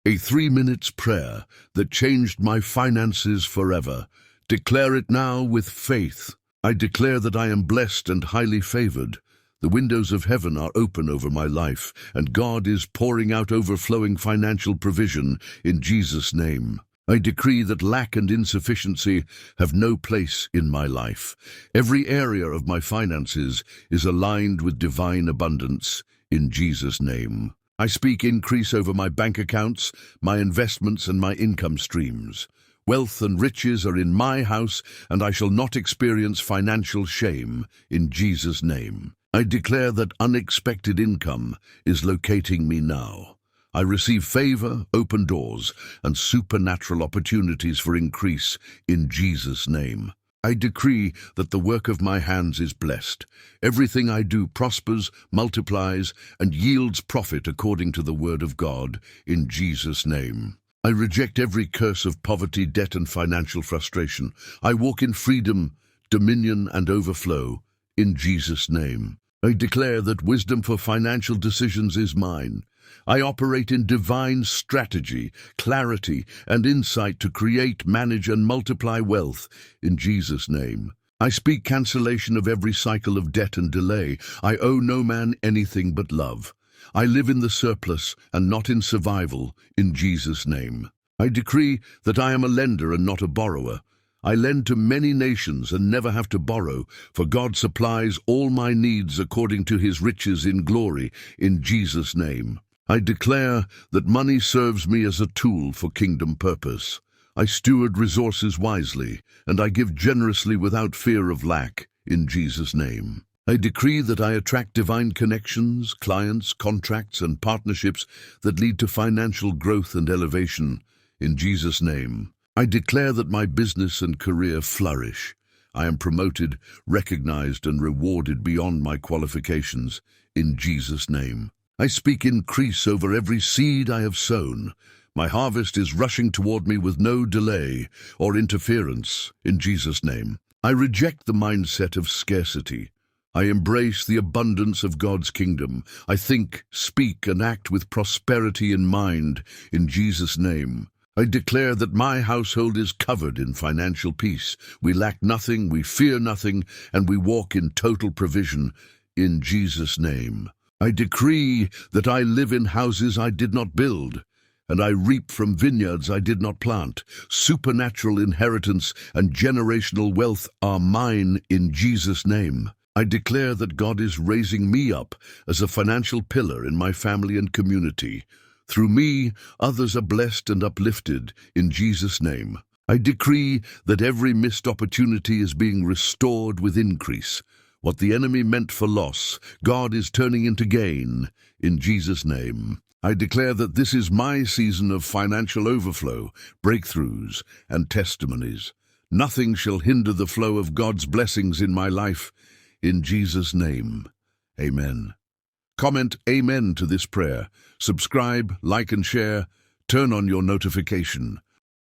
A 3 minutes prayer that changed my finances forever. Declare it now with faith. I declare that I am blessed and highly favored. The windows of heaven are open over my life, and God is pouring out overflowing financial provision in Jesus' name. I decree that lack and insufficiency have no place in my life. Every area of my finances is aligned with divine abundance in Jesus' name. I speak increase over my bank accounts, my investments, and my income streams. Wealth and riches are in my house, and I shall not experience financial shame in Jesus' name. I declare that unexpected income is locating me now. I receive favor, open doors, and supernatural opportunities for increase in Jesus' name. I decree that the work of my hands is blessed. Everything I do prospers, multiplies, and yields profit according to the word of God in Jesus' name. I reject every curse of poverty, debt, and financial frustration. I walk in freedom, dominion, and overflow in Jesus' name. I declare that wisdom for financial decisions is mine. I operate in divine strategy, clarity, and insight to create, manage, and multiply wealth in Jesus' name. I speak cancellation of every cycle of debt and delay. I owe no man anything but love. I live in the surplus and not in survival in Jesus' name. I decree that I am a lender and not a borrower. I lend to many nations and never have to borrow, for God supplies all my needs according to his riches in glory in Jesus' name. I declare that money serves me as a tool for kingdom purpose. I steward resources wisely, and I give generously without fear of lack in Jesus' name. I decree that I attract divine connections, clients, contracts, and partnerships that lead to financial growth and elevation in Jesus' name. I declare that my business and career flourish. I am promoted, recognized, and rewarded beyond my qualifications in Jesus' name. I speak increase over every seed I have sown. My harvest is rushing toward me with no delay or interference in Jesus' name. I reject the mindset of scarcity. I embrace the abundance of God's kingdom. I think, speak, and act with prosperity in mind in Jesus' name. I declare that my household is covered in financial peace. We lack nothing, we fear nothing, and we walk in total provision in Jesus' name. I decree that I live in houses I did not build, and I reap from vineyards I did not plant. Supernatural inheritance and generational wealth are mine in Jesus' name. I declare that God is raising me up as a financial pillar in my family and community. Through me, others are blessed and uplifted in Jesus' name. I decree that every missed opportunity is being restored with increase. What the enemy meant for loss, God is turning into gain in Jesus' name. I declare that this is my season of financial overflow, breakthroughs, and testimonies. Nothing shall hinder the flow of God's blessings in my life. In Jesus' name, amen. Comment amen to this prayer. Subscribe, like, and share. Turn on your notification.